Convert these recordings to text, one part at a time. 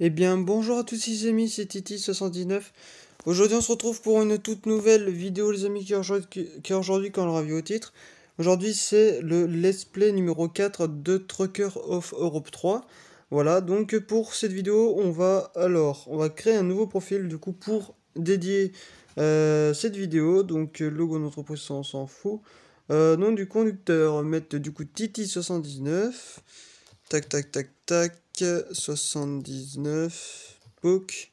Eh bien, bonjour à tous les amis, c'est Titi79. Aujourd'hui, on se retrouve pour une toute nouvelle vidéo, les amis, qui est aujourd'hui, quand on l'aura vu au titre. Aujourd'hui, c'est le Let's Play numéro 4 de Trucker of Europe 3. Voilà, donc pour cette vidéo, on va créer un nouveau profil, du coup, pour dédier cette vidéo. Donc, logo d'entreprise, ça, on s'en fout. Nom du conducteur, on va mettre du coup Titi79. Tac, tac, tac, tac. 79. Book.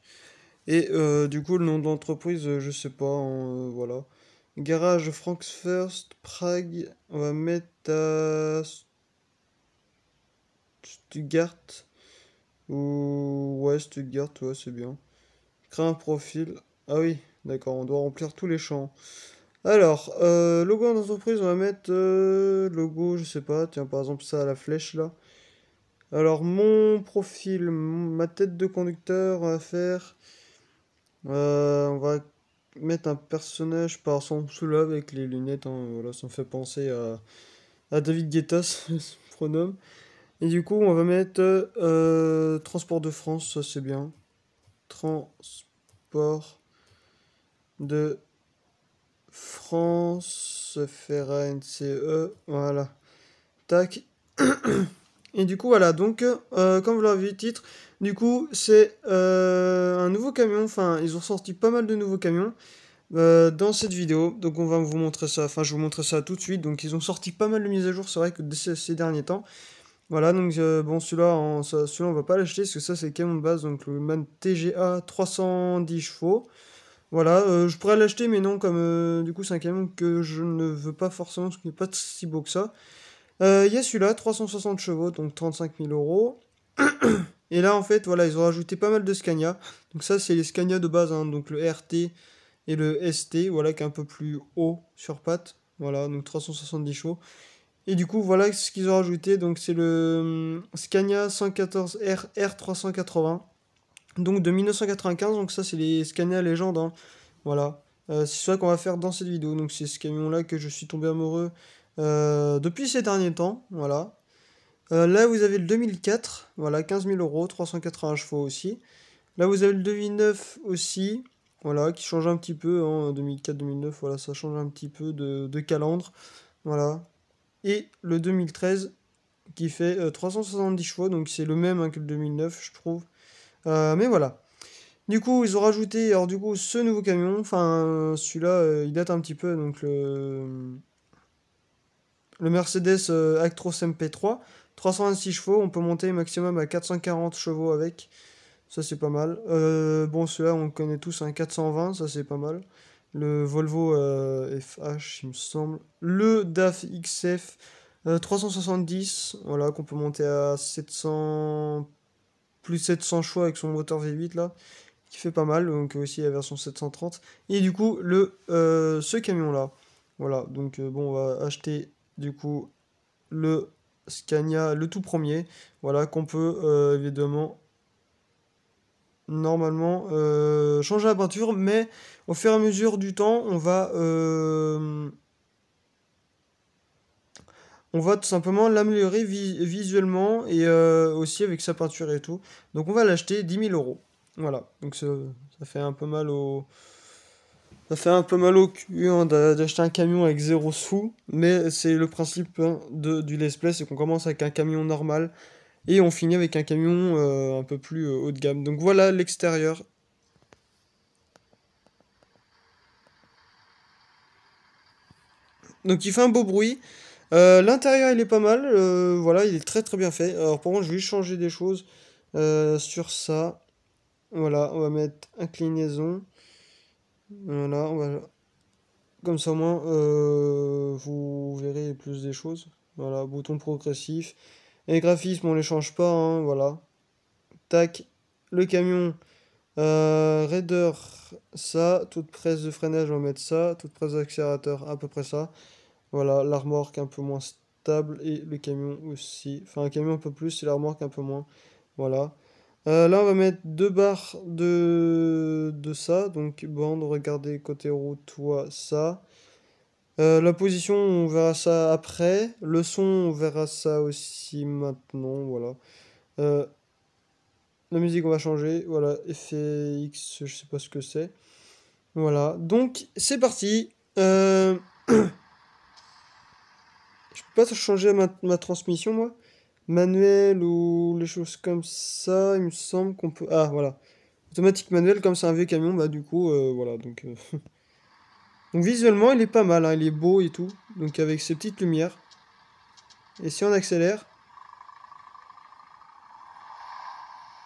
Et du coup, le nom de l'entreprise, je sais pas. Voilà. Garage Frankfurt, Prague. On va mettre à Stuttgart. Ou. Ouais, Stuttgart, ouais, c'est bien. Créer un profil. Ah oui, d'accord, on doit remplir tous les champs. Alors, logo d'entreprise, on va mettre logo, je sais pas. Tiens, par exemple, ça à la flèche là. Alors, mon profil, ma tête de conducteur, on va faire. On va mettre un personnage par son cela avec les lunettes, hein, voilà, ça me fait penser à David Guetta, son pronom. Et du coup, on va mettre Transport de France, ça c'est bien. Transport de France, FRNCE, voilà. Tac. Et du coup, voilà, donc, comme vous l'avez vu, titre, du coup, c'est un nouveau camion, enfin, ils ont sorti pas mal de nouveaux camions dans cette vidéo, donc on va vous montrer ça, enfin, je vous montrer ça tout de suite, donc ils ont sorti pas mal de mises à jour, c'est vrai que ces derniers temps, voilà, donc, bon, celui-là, on va pas l'acheter, parce que ça, c'est le camion de base, donc le MAN TGA 310 chevaux, voilà, je pourrais l'acheter, mais non, comme, du coup, c'est un camion que je ne veux pas forcément, parce qu'il n'est pas si beau que ça. Il y a celui-là, 360 chevaux, donc 35 000 euros. Et là, en fait, voilà, ils ont rajouté pas mal de Scania. Donc ça, c'est les Scania de base, hein, donc le RT et le ST, voilà, qui est un peu plus haut sur pattes. Voilà, donc 370 chevaux. Et du coup, voilà ce qu'ils ont rajouté. Donc c'est le Scania 114R R380. Donc de 1995. Donc ça, c'est les Scania légendes, hein. Voilà. C'est ça qu'on va faire dans cette vidéo. Donc c'est ce camion-là que je suis tombé amoureux depuis ces derniers temps. Voilà. Là, vous avez le 2004, voilà, 15 000 euros, 380 chevaux aussi. Là, vous avez le 2009 aussi, voilà, qui change un petit peu, hein, 2004-2009, voilà, ça change un petit peu de calandre, voilà. Et le 2013, qui fait 370 chevaux, donc c'est le même, hein, que le 2009, je trouve. Mais voilà. Du coup, ils ont rajouté, alors du coup, ce nouveau camion, enfin, celui-là, il date un petit peu, donc le Mercedes Actros MP3, 326 chevaux, on peut monter maximum à 440 chevaux avec. Ça, c'est pas mal. Bon, celui-là, on le connaît tous, un 420, ça, c'est pas mal. Le Volvo FH, il me semble. Le DAF XF 370, voilà, qu'on peut monter à 700, plus 700 choix avec son moteur V8, là, qui fait pas mal. Donc, aussi la version 730. Et du coup, ce camion-là. Voilà, donc, bon, on va acheter, du coup, le Scania, le tout premier. Voilà, qu'on peut, évidemment normalement changer la peinture, mais au fur et à mesure du temps, on va tout simplement l'améliorer visuellement et aussi avec sa peinture et tout. Donc on va l'acheter 10 000 euros. Voilà, donc ça fait un peu mal ça fait un peu mal au cul, hein, d'acheter un camion avec zéro sous, mais c'est le principe, hein, du Let's Play, c'est qu'on commence avec un camion normal et on finit avec un camion un peu plus haut de gamme. Donc voilà l'extérieur. Donc il fait un beau bruit. L'intérieur il est pas mal, voilà, il est très très bien fait. Alors par contre je vais juste changer des choses sur ça. Voilà, on va mettre inclinaison. Voilà, comme ça au moins vous verrez plus des choses. Voilà, bouton progressif. Les graphismes on les change pas, hein, voilà. Tac, le camion, raider, ça, toute presse de freinage on va mettre ça, toute presse d'accélérateur à peu près ça. Voilà, la remorque un peu moins stable et le camion aussi. Enfin, un camion un peu plus et la remorque un peu moins. Voilà. Là, on va mettre deux barres de ça. Donc, bande, regardez côté route, toi, ça. La position, on verra ça après. Le son, on verra ça aussi maintenant. Voilà. Euh, la musique, on va changer. Voilà, effet X, je sais pas ce que c'est. Voilà, donc c'est parti. Je peux pas changer ma transmission, moi. Manuel ou les choses comme ça, il me semble qu'on peut... Ah, voilà. Automatique manuel, comme c'est un vieux camion, bah du coup, voilà. Donc visuellement, il est pas mal, hein, il est beau et tout. Donc avec ses petites lumières. Et si on accélère,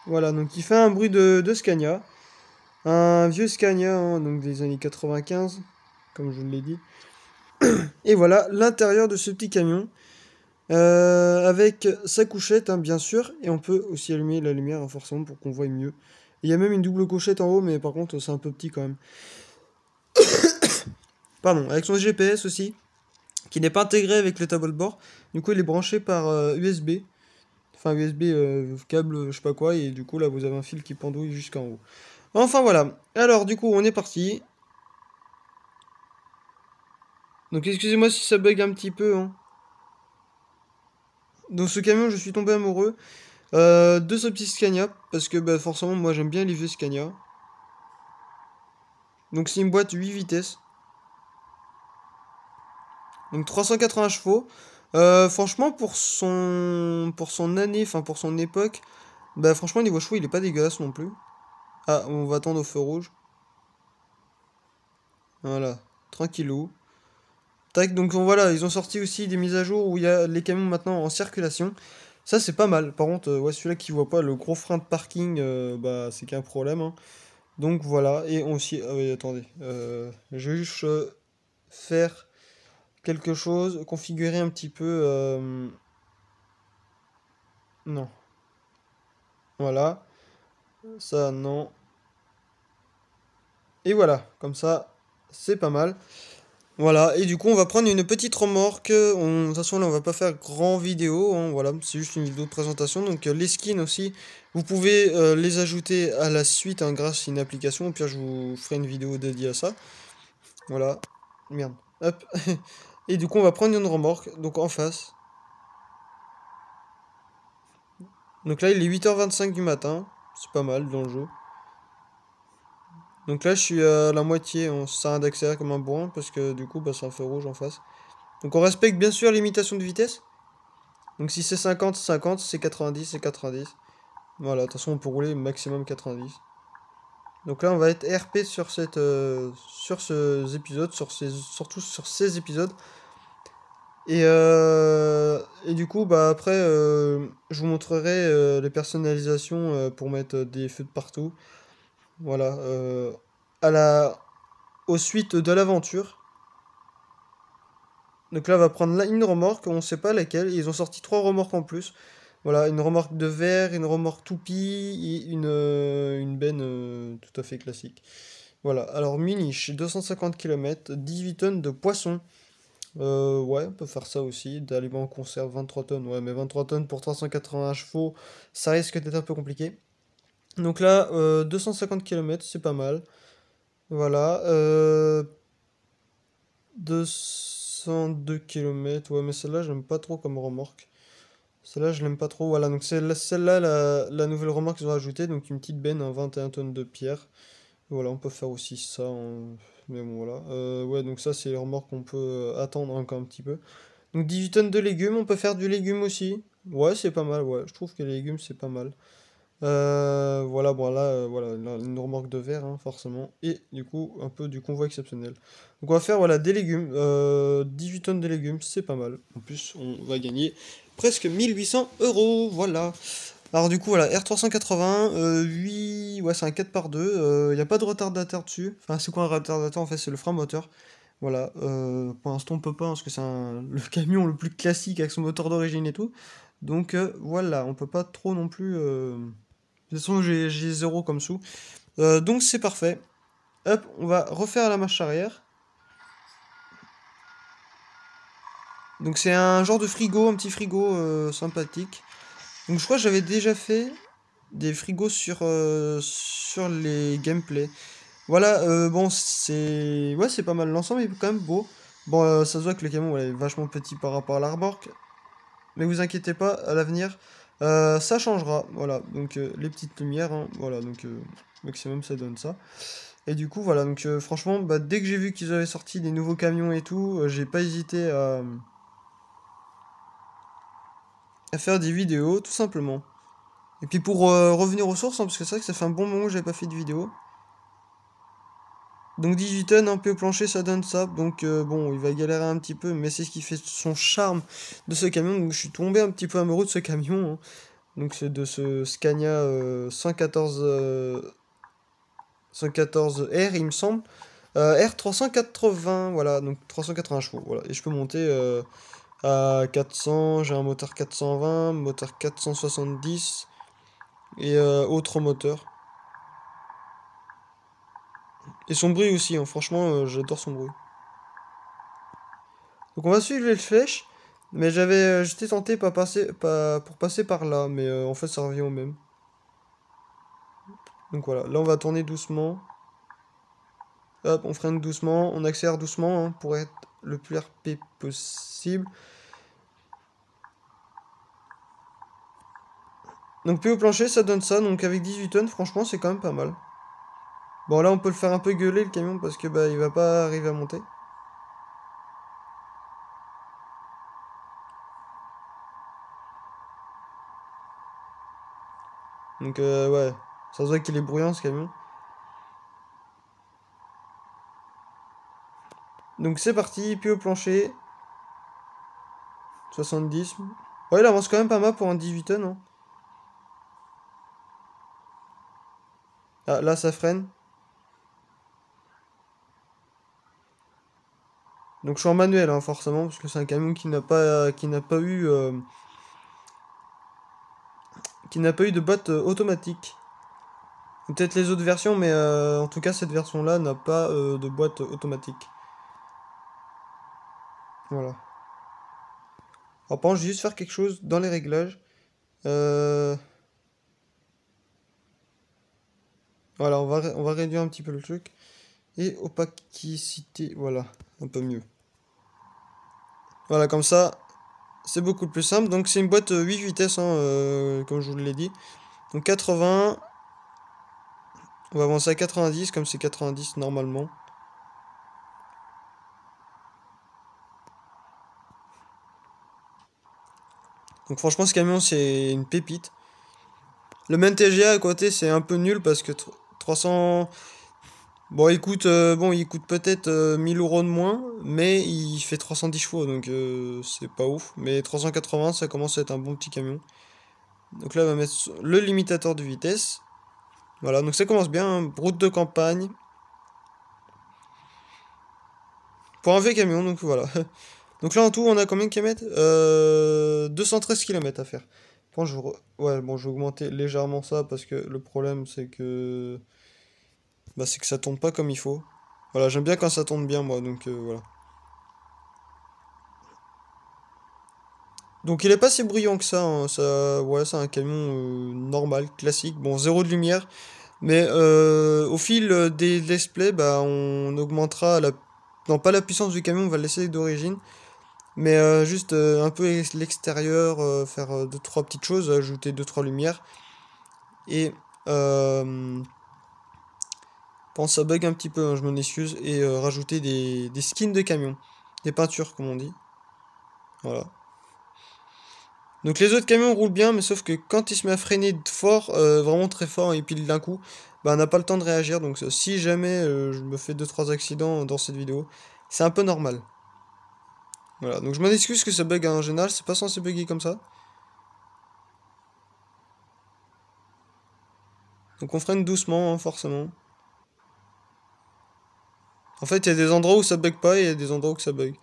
voilà, donc il fait un bruit de Scania. Un vieux Scania, hein, donc des années 95, comme je vous l'ai dit. Et voilà l'intérieur de ce petit camion. Avec sa couchette, hein, bien sûr. Et on peut aussi allumer la lumière, hein, forcément, pour qu'on voie mieux. Il y a même une double couchette en haut, mais par contre, c'est un peu petit quand même. Pardon, avec son GPS aussi, qui n'est pas intégré avec le tableau de bord. Du coup, il est branché par USB. Enfin, USB, câble, je sais pas quoi. Et du coup, là, vous avez un fil qui pendouille jusqu'en haut. Enfin, voilà. Alors, du coup, on est parti. Donc, excusez-moi si ça bug un petit peu, hein. Dans ce camion, je suis tombé amoureux de ce petit Scania. Parce que, bah, forcément, moi, j'aime bien les vieux Scania. Donc, c'est une boîte 8 vitesses. Donc 380 chevaux. Franchement, pour son année, enfin pour son époque, bah franchement, niveau chevaux, il est pas dégueulasse non plus. Ah, on va attendre au feu rouge. Voilà, tranquillou. Tac, donc voilà, ils ont sorti aussi des mises à jour où il y a les camions maintenant en circulation. Ça, c'est pas mal. Par contre, ouais, celui-là qui voit pas le gros frein de parking, bah c'est qu'un problème, hein. Donc voilà, et on aussi... Ah oui, attendez. Je vais juste faire quelque chose, configurer un petit peu... Non. Voilà. Ça, non. Et voilà, comme ça, c'est pas mal. Voilà, et du coup, on va prendre une petite remorque. De toute façon, là, on va pas faire grand vidéo, hein, voilà, c'est juste une vidéo de présentation. Donc, les skins aussi, vous pouvez les ajouter à la suite, hein, grâce à une application. Au pire, je vous ferai une vidéo dédiée à ça. Voilà. Merde. Hop. Et du coup, on va prendre une remorque, donc en face. Donc là, il est 8h25 du matin. C'est pas mal dans le jeu. Donc là, je suis à la moitié. On sert d'accélérer comme un bourrin parce que du coup, bah, c'est un feu rouge en face. Donc on respecte bien sûr la limitation de vitesse. Donc si c'est 50, 50, si c'est 90, c'est 90. Voilà, de toute façon on peut rouler maximum 90. Donc là on va être RP sur ces épisodes, surtout sur ces épisodes. Et du coup bah après je vous montrerai les personnalisations pour mettre des feux de partout. Voilà. À la, aux suites de l'aventure. Donc là, on va prendre une remorque, on sait pas laquelle. Ils ont sorti 3 remorques en plus. Voilà, une remorque de verre, une remorque toupie et une benne tout à fait classique. Voilà, alors Munich, 250 km, 18 tonnes de poissons. Ouais, on peut faire ça aussi. D'aliments en conserve, 23 tonnes. Ouais, mais 23 tonnes pour 380 chevaux, ça risque d'être un peu compliqué. Donc là, 250 km, c'est pas mal. Voilà. 202 km. Ouais, mais celle-là, j'aime pas trop comme remorque. Celle-là, je l'aime pas trop. Voilà, donc c'est celle-là, la nouvelle remorque qu'ils ont ajoutée. Donc une petite benne, 21 tonnes de pierre. Voilà, on peut faire aussi ça. Mais bon, voilà. Ouais, donc ça, c'est les remorques qu'on peut attendre encore un petit peu. Donc 18 tonnes de légumes, on peut faire du légume aussi. Ouais, c'est pas mal, ouais. Je trouve que les légumes, c'est pas mal. Voilà, bon là, voilà, une remorque de verre, hein, forcément. Et du coup, un peu du convoi exceptionnel. Donc on va faire, voilà, des légumes. 18 tonnes de légumes, c'est pas mal. En plus, on va gagner presque 1800 euros, voilà. Alors du coup, voilà, R380, 8... Ouais, c'est un 4 par 2. Il n'y a pas de retardateur dessus. Enfin, c'est quoi un retardateur? En fait, c'est le frein moteur. Voilà, pour l'instant, on peut pas, parce que c'est le camion le plus classique avec son moteur d'origine et tout. Donc voilà, on peut pas trop non plus... De toute façon, j'ai zéro comme sous. Donc c'est parfait. Hop, on va refaire la marche arrière. Donc c'est un genre de frigo, un petit frigo sympathique. Donc je crois que j'avais déjà fait des frigos sur les gameplays. Voilà, bon, c'est... Ouais, c'est pas mal. L'ensemble est quand même beau. Bon, ça se voit que le camion ouais, est vachement petit par rapport à la remorque. Mais vous inquiétez pas, à l'avenir, Ça changera, voilà, donc les petites lumières, hein, voilà, donc maximum ça donne ça. Et du coup, voilà, donc franchement, bah, dès que j'ai vu qu'ils avaient sorti des nouveaux camions et tout, j'ai pas hésité à faire des vidéos, tout simplement. Et puis pour revenir aux sources, hein, parce que c'est vrai que ça fait un bon moment que j'avais pas fait de vidéo. Donc 18 tonnes, un peu au plancher, ça donne ça. Donc bon, il va galérer un petit peu, mais c'est ce qui fait son charme de ce camion. Donc je suis tombé un petit peu amoureux de ce camion, hein. Donc c'est de ce Scania 114R, il me semble. R 380, voilà, donc 380 chevaux, voilà. Et je peux monter à 400, j'ai un moteur 420, moteur 470 et autre moteur. Et son bruit aussi, hein, franchement, j'adore son bruit. Donc on va suivre les flèches, mais j'étais tenté pour passer par là, mais en fait ça revient au même. Donc voilà, là on va tourner doucement. Hop, on freine doucement, on accélère doucement hein, pour être le plus RP possible. Donc plus au plancher, ça donne ça, donc avec 18 tonnes, franchement c'est quand même pas mal. Bon là on peut le faire un peu gueuler le camion parce que bah il va pas arriver à monter. Donc ouais, ça se voit qu'il est bruyant ce camion. Donc c'est parti, puis au plancher. 70. Ouais, il avance quand même pas mal pour un 18 tonnes. Hein. Ah, là ça freine. Donc je suis en manuel hein, forcément, parce que c'est un camion qui n'a pas eu de boîte automatique. Peut-être les autres versions, mais en tout cas cette version-là n'a pas de boîte automatique. Voilà. Alors par contre, je vais juste faire quelque chose dans les réglages. Euh, Voilà, on va réduire un petit peu le truc. Et opacité, voilà, un peu mieux. Voilà, comme ça, c'est beaucoup plus simple. Donc c'est une boîte 8 vitesses, hein, comme je vous l'ai dit. Donc 80, on va avancer à 90, comme c'est 90 normalement. Donc franchement, ce camion, c'est une pépite. Le même TGA à côté, c'est un peu nul parce que 300... Bon, il coûte peut-être 1000 euros de moins, mais il fait 310 chevaux, donc c'est pas ouf. Mais 380, ça commence à être un bon petit camion. Donc là, on va mettre le limitateur de vitesse. Voilà, donc ça commence bien, hein, route de campagne. Pour un vieux camion, donc voilà. Donc là, en tout, on a combien de kilomètres 213 km à faire. Bon, ouais, bon, je vais augmenter légèrement ça parce que le problème, c'est que... Bah, c'est que ça tourne pas comme il faut. Voilà, j'aime bien quand ça tourne bien, moi, donc voilà. Donc il est pas si bruyant que ça, hein, ça, ouais, c'est un camion normal, classique. Bon, zéro de lumière, mais au fil des displays, bah, on augmentera la... Non, pas la puissance du camion, on va le laisser d'origine, mais juste un peu l'extérieur, faire deux, trois petites choses, ajouter deux, trois lumières, et pense ça bug un petit peu, hein, je m'en excuse, et rajouter des skins de camion, des peintures comme on dit, voilà. Donc les autres camions roulent bien, mais sauf que quand il se met à freiner fort, vraiment très fort, et puis d'un coup, bah, on n'a pas le temps de réagir. Donc si jamais je me fais deux trois accidents dans cette vidéo, c'est un peu normal. Voilà, donc je m'en excuse que ça bug en général, c'est pas censé bugger comme ça. Donc on freine doucement, hein, forcément. En fait, il y a des endroits où ça bug pas et il y a des endroits où ça bug.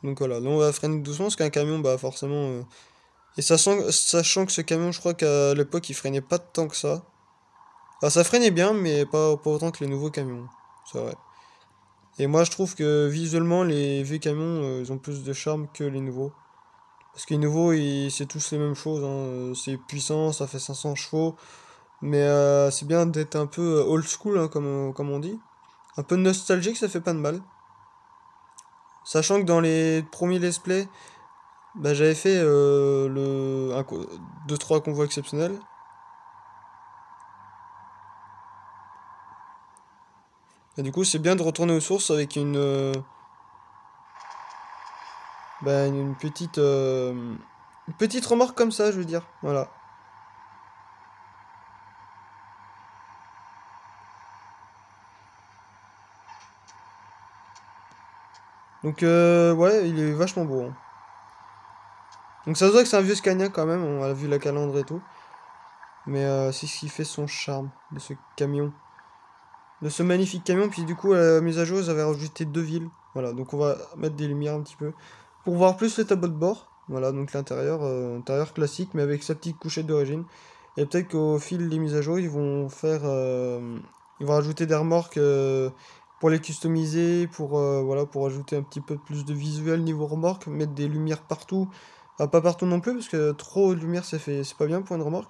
Donc voilà, là on va freiner doucement parce qu'un camion, bah forcément... Et sachant que ce camion, je crois qu'à l'époque, il freinait pas tant que ça. Enfin, ça freinait bien, mais pas autant que les nouveaux camions. C'est vrai. Et moi, je trouve que visuellement, les vieux camions, ils ont plus de charme que les nouveaux. Parce que les nouveaux, c'est tous les mêmes choses, hein. C'est puissant, ça fait 500 chevaux. Mais c'est bien d'être un peu old school, hein, comme on dit. Un peu nostalgique, ça fait pas de mal. Sachant que dans les premiers let's play, bah, j'avais fait 2-3 convois exceptionnels. Et du coup, c'est bien de retourner aux sources avec bah, une petite remorque comme ça, je veux dire. Voilà. Donc, ouais, il est vachement beau, hein. Donc, ça se voit que c'est un vieux Scania quand même, on a vu la calandre et tout. Mais c'est ce qui fait son charme de ce camion. De ce magnifique camion. Puis du coup, à la mise à jour, ils avaient rajouté 2 villes. Voilà, donc on va mettre des lumières un petit peu. Pour voir plus le tableau de bord. Voilà, donc l'intérieur, intérieur classique, mais avec sa petite couchette d'origine. Et peut-être qu'au fil des mises à jour, ils vont rajouter des remorques pour les customiser, voilà, pour ajouter un petit peu plus de visuel niveau remorque, mettre des lumières partout. Enfin, pas partout non plus, parce que trop de lumière, c'est pas bien pour une remorque.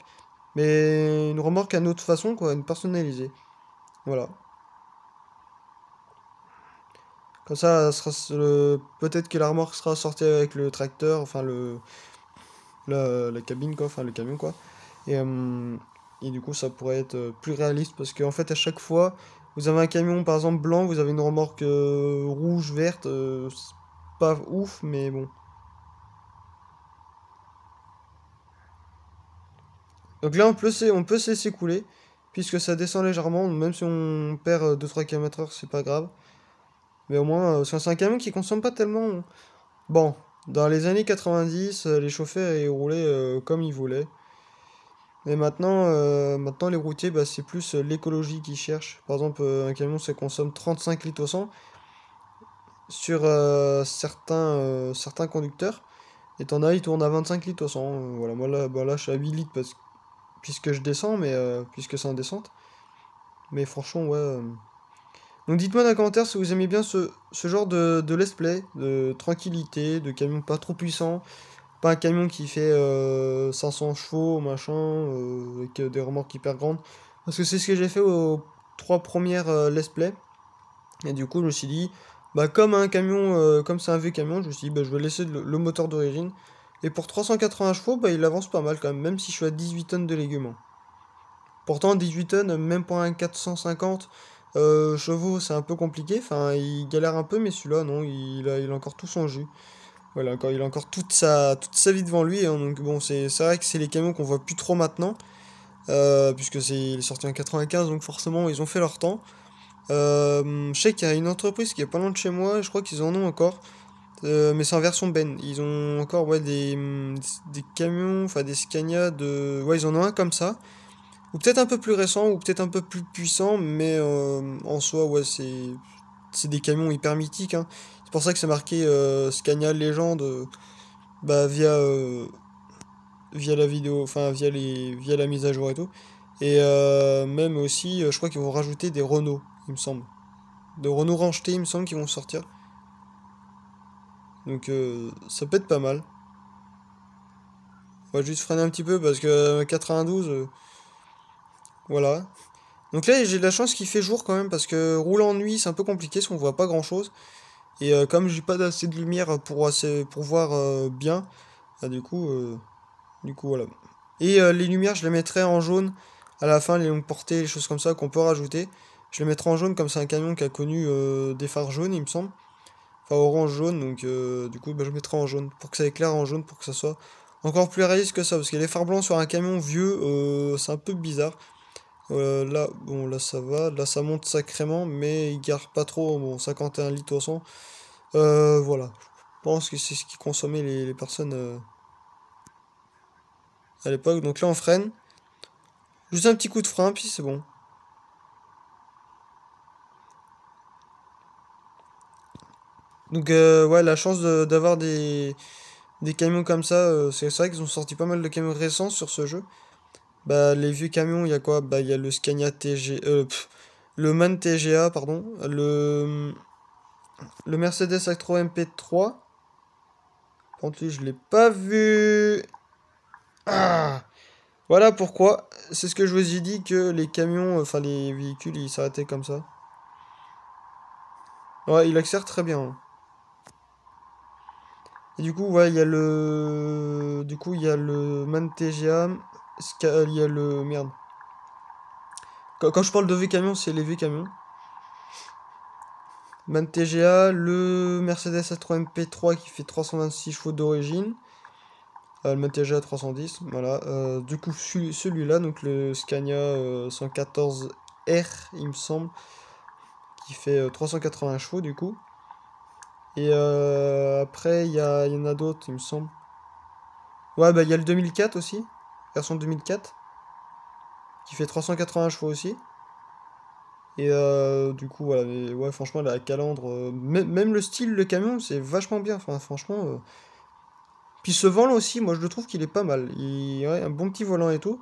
Mais une remorque à notre façon, quoi, une personnalisée. Voilà. Comme ça, peut-être que la remorque sera sortie avec le tracteur, enfin la cabine, quoi, enfin le camion, quoi. Et, euh, et du coup, ça pourrait être plus réaliste parce qu'en fait, à chaque fois, vous avez un camion, par exemple, blanc, vous avez une remorque rouge, verte, c'est pas ouf, mais bon. Donc là, on peut se laisser couler, puisque ça descend légèrement, même si on perd 2-3 km/h, c'est pas grave. Mais au moins, c'est un camion qui consomme pas tellement. Bon, dans les années 90, les chauffeurs ils roulaient comme ils voulaient. Et maintenant les routiers, bah, c'est plus l'écologie qu'ils cherchent. Par exemple, un camion, ça consomme 35 litres au 100 sur certains conducteurs. Et t'en as, ils tournent à 25 litres au 100. Voilà, moi là, bah, là, je suis à 8 litres puisque je descends, mais puisque c'est en descente. Mais franchement, ouais. Donc dites-moi dans les commentaires si vous aimez bien ce genre de let's play, de tranquillité, de camion pas trop puissant. Pas un camion qui fait 500 chevaux, machin, avec des remorques hyper grandes. Parce que c'est ce que j'ai fait aux 3 premières Let's Play. Et du coup, je me suis dit, bah, comme c'est un vieux camion, je me suis dit, bah, je vais laisser le moteur d'origine. Et pour 380 chevaux, bah, il avance pas mal quand même si je suis à 18 tonnes de légumes. Pourtant, 18 tonnes, même pour un 450 chevaux, c'est un peu compliqué. Enfin, il galère un peu, mais celui-là, non, il a encore tout son jus. Voilà, encore, il a encore toute sa vie devant lui, hein, donc bon, c'est vrai que c'est les camions qu'on voit plus trop maintenant, puisque il est sorti en 95, donc forcément ils ont fait leur temps. Je sais qu'il y a une entreprise qui est pas loin de chez moi, je crois qu'ils en ont encore, mais c'est en version Ben. Ils ont encore ouais, des camions, enfin des Scania de... Ouais, ils en ont un comme ça, ou peut-être un peu plus récent, ou peut-être un peu plus puissant, mais en soi, ouais, c'est des camions hyper mythiques, hein. C'est pour ça que c'est marqué Scania Légende. Bah via la vidéo, enfin via la mise à jour et tout. Et même aussi, je crois qu'ils vont rajouter des Renault, il me semble. De Renault rachetés, il me semble, qui vont sortir. Donc ça peut être pas mal. On va juste freiner un petit peu parce que 92, voilà. Donc là, j'ai de la chance qu'il fait jour quand même parce que rouler en nuit, c'est un peu compliqué parce qu'on voit pas grand chose. Et comme j'ai pas assez de lumière pour voir bien, bah, du coup voilà. Et les lumières, je les mettrai en jaune à la fin, les longues portées, les choses comme ça qu'on peut rajouter. Je les mettrai en jaune comme c'est un camion qui a connu des phares jaunes, il me semble. Enfin, orange-jaune, donc du coup, bah, je mettrai en jaune pour que ça éclaire en jaune, pour que ça soit encore plus réaliste que ça. Parce que les phares blancs sur un camion vieux, c'est un peu bizarre. Là, bon, là ça va, là ça monte sacrément, mais il garde pas trop, bon, 51 litres au 100. Voilà, je pense que c'est ce qui consommait les personnes à l'époque. Donc là, on freine. Juste un petit coup de frein, puis c'est bon. Donc ouais, la chance d'avoir des camions comme ça, c'est vrai qu'ils ont sorti pas mal de camions récents sur ce jeu. Bah les vieux camions, il y a quoi? Bah il y a le Scania TG, le MAN TGA, pardon, le Mercedes Actros MP3. Par contre lui je l'ai pas vu. Ah! Voilà pourquoi, c'est ce que je vous ai dit que les camions, enfin les véhicules, ils s'arrêtaient comme ça. Ouais, il accélère très bien, hein. Et du coup, ouais, il y a le... Du coup, il y a le MAN TGA, il y a le... Merde. Quand je parle de V-camion, c'est les V-camions. MAN TGA, le Mercedes A3 MP3 qui fait 326 chevaux d'origine. Le MAN TGA 310, voilà. Du coup, celui-là, donc le Scania 114R, il me semble, qui fait 380 chevaux, du coup. Et après, il y en a d'autres, il me semble. Ouais, bah il y a le 2004 aussi, version 2004, qui fait 380 chevaux aussi. Et du coup, voilà, mais ouais, franchement, la calandre, même le style, le camion, c'est vachement bien. Enfin, franchement. Puis ce volant aussi, moi je le trouve qu'il est pas mal. Ouais, un bon petit volant et tout.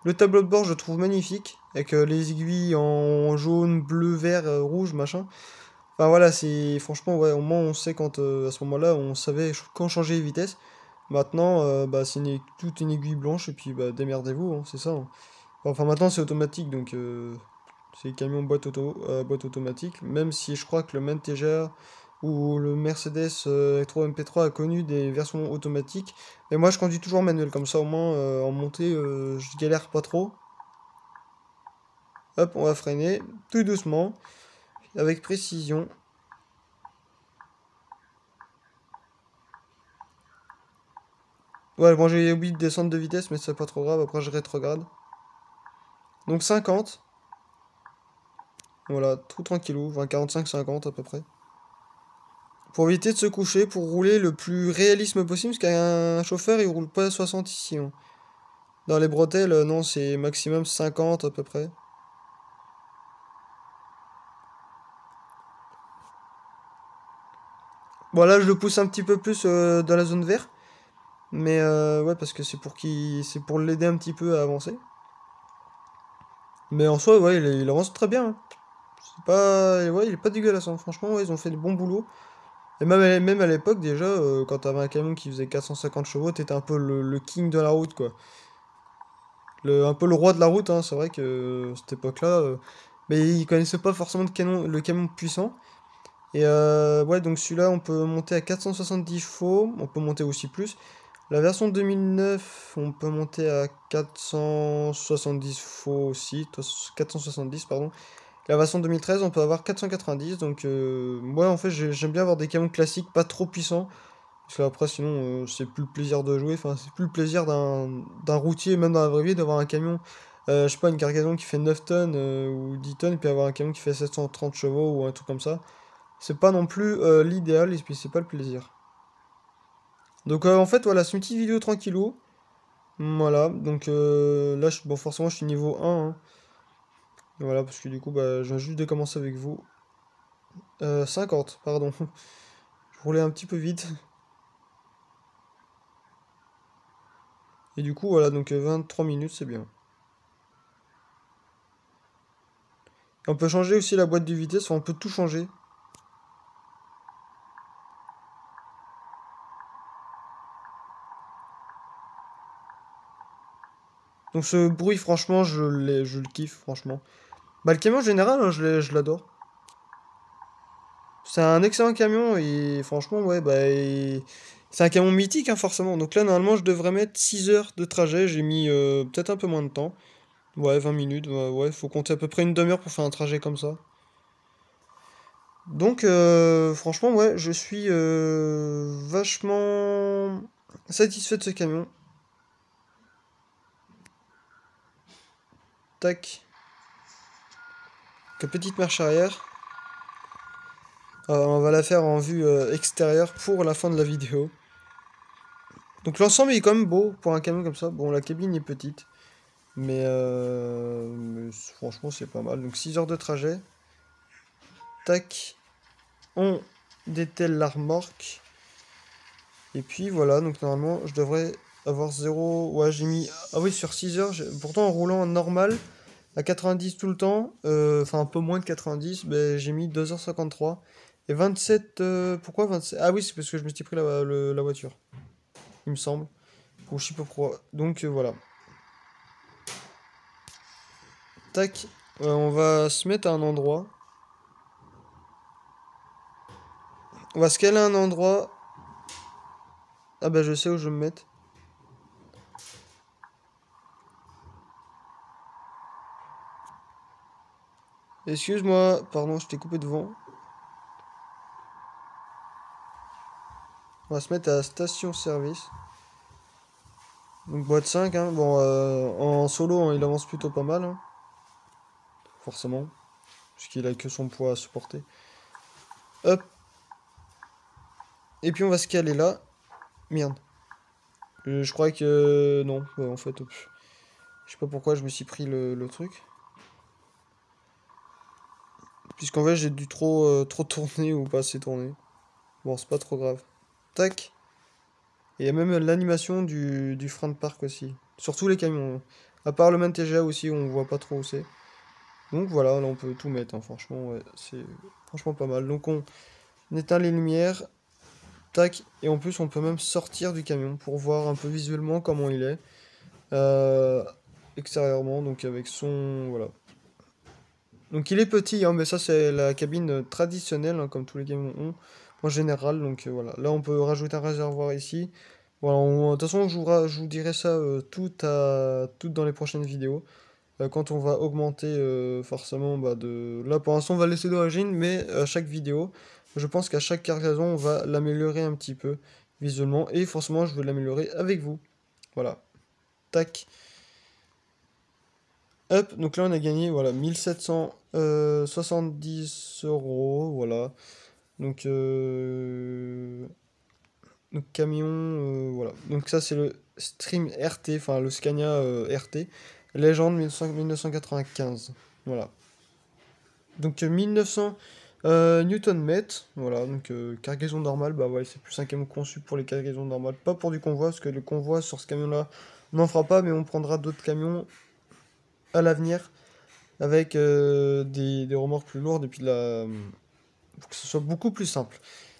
Le tableau de bord, je le trouve magnifique, avec les aiguilles en jaune, bleu, vert, rouge, machin. Enfin voilà, c'est franchement, ouais, au moins on sait quand, à ce moment-là, on savait quand changer les vitesses. Maintenant, bah, c'est toute une aiguille blanche, et puis bah, démerdez-vous, hein, c'est ça, hein. Enfin, maintenant c'est automatique, donc c'est camion boîte automatique. Même si je crois que le MAN TGA ou le Mercedes Electro MP3 a connu des versions automatiques. Mais moi je conduis toujours manuel, comme ça au moins en montée je galère pas trop. Hop, on va freiner tout doucement, avec précision. Ouais, bon j'ai oublié de descendre de vitesse, mais c'est pas trop grave, après je rétrograde. Donc 50. Voilà, tout tranquillou, 20, 45-50 à peu près. Pour éviter de se coucher, pour rouler le plus réalisme possible, parce qu'un chauffeur il roule pas à 60 ici, hein. Dans les bretelles, non, c'est maximum 50 à peu près. Bon là je le pousse un petit peu plus dans la zone verte, mais ouais parce que c'est pour l'aider un petit peu à avancer. Mais en soi ouais il avance très bien, hein. C'est pas ouais il est pas dégueulasse, hein. Franchement ouais, ils ont fait du bon boulot. Et même à l'époque déjà quand t'avais un camion qui faisait 450 chevaux, t'étais un peu le king de la route quoi. Un peu le roi de la route, hein. C'est vrai que cette époque-là, mais ils connaissaient pas forcément le camion puissant. Et ouais, donc celui-là, on peut monter à 470 chevaux, on peut monter aussi plus. La version 2009, on peut monter à 470 chevaux aussi, 470, pardon. La version 2013, on peut avoir 490, donc ouais, en fait, j'aime bien avoir des camions classiques, pas trop puissants, parce qu'après, sinon, c'est plus le plaisir de jouer, enfin, c'est plus le plaisir d'un routier, même dans la vraie vie, d'avoir un camion, je sais pas, une cargaison qui fait 9 tonnes ou 10 tonnes, et puis avoir un camion qui fait 730 chevaux ou un truc comme ça. C'est pas non plus l'idéal, et puis c'est pas le plaisir. Donc en fait, voilà, c'est une petite vidéo tranquillou. Voilà, donc là, bon, forcément, je suis niveau 1, hein. Voilà, parce que du coup, bah, je viens juste de commencer avec vous. 50, pardon. Je roulais un petit peu vite. Et du coup, voilà, donc 23 minutes, c'est bien. Et on peut changer aussi la boîte de vitesse, enfin, on peut tout changer. Donc ce bruit, franchement, je le kiffe, franchement. Bah, le camion en général, hein, je l'adore. C'est un excellent camion et franchement, ouais, bah, c'est un camion mythique, hein, forcément. Donc là, normalement, je devrais mettre 6 heures de trajet. J'ai mis peut-être un peu moins de temps. Ouais, 20 minutes. Ouais, faut compter à peu près une demi-heure pour faire un trajet comme ça. Donc, franchement, ouais, je suis vachement satisfait de ce camion. Tac. Que petite marche arrière. On va la faire en vue extérieure pour la fin de la vidéo. Donc l'ensemble est quand même beau pour un camion comme ça. Bon, la cabine est petite. Mais franchement, c'est pas mal. Donc 6 heures de trajet. Tac. On dételle la remorque. Et puis voilà, donc normalement, je devrais avoir zéro. Ouais, j'ai mis. Ah oui, sur 6 heures. Pourtant, en roulant en normal, à 90 tout le temps, enfin un peu moins de 90, ben, j'ai mis 2h53. Et 27. Pourquoi 27? Ah oui, c'est parce que je me suis pris la voiture, il me semble. Ou je sais pas pourquoi. Donc voilà. Tac. On va se mettre à un endroit. On va se caler à un endroit. Ah bah je sais où je vais me mettre. Excuse-moi, pardon, je t'ai coupé devant. On va se mettre à station-service. Donc boîte 5, hein. Bon, en solo, hein, il avance plutôt pas mal, hein, forcément. Puisqu'il a que son poids à supporter. Hop. Et puis on va se caler là. Merde. Je crois que... non, ouais, en fait, hop. Je sais pas pourquoi je me suis pris le truc. Puisqu'en fait, j'ai dû trop tourner ou pas assez tourner. Bon, c'est pas trop grave. Tac. Et il y a même l'animation du frein de parc aussi. Sur tous les camions, hein. À part le MAN TGA aussi, on voit pas trop où c'est. Donc voilà, là on peut tout mettre, hein, franchement, ouais, c'est franchement pas mal. Donc on éteint les lumières, tac, et en plus on peut même sortir du camion pour voir un peu visuellement comment il est. euh, Extérieurement, donc avec son... Voilà. Donc il est petit, hein, mais ça c'est la cabine traditionnelle, hein, comme tous les camions ont, en général. Donc voilà, là on peut rajouter un réservoir ici. Voilà, de toute façon je vous dirai ça tout dans les prochaines vidéos. Quand on va augmenter forcément bah, de... Là pour l'instant on va laisser d'origine, mais à chaque vidéo, je pense qu'à chaque cargaison on va l'améliorer un petit peu visuellement. Et forcément je veux l'améliorer avec vous. Voilà. Tac. Hop, donc là on a gagné voilà 1770 €. Voilà. Donc, donc camion, voilà. Donc ça c'est le Stream RT, enfin le Scania RT. Légende 1995. Voilà. Donc 1900 Newton-mètres, voilà, donc cargaison normale, bah ouais, c'est plus un camion conçu pour les cargaisons normales, pas pour du convoi, parce que le convoi sur ce camion-là, on n'en fera pas, mais on prendra d'autres camions à l'avenir, avec des remorques plus lourdes, et puis pour que ce soit beaucoup plus simple.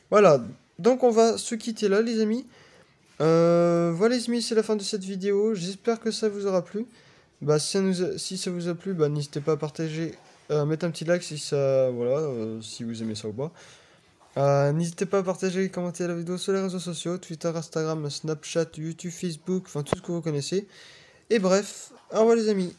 Voilà, donc on va se quitter là, les amis. Voilà les amis, c'est la fin de cette vidéo, j'espère que ça vous aura plu. Bah, si ça vous a plu, bah, n'hésitez pas à partager, mettre un petit like si ça, voilà, si vous aimez ça ou pas. N'hésitez pas à partager et commenter la vidéo sur les réseaux sociaux, Twitter, Instagram, Snapchat, YouTube, Facebook, enfin tout ce que vous connaissez. Et bref, au revoir les amis.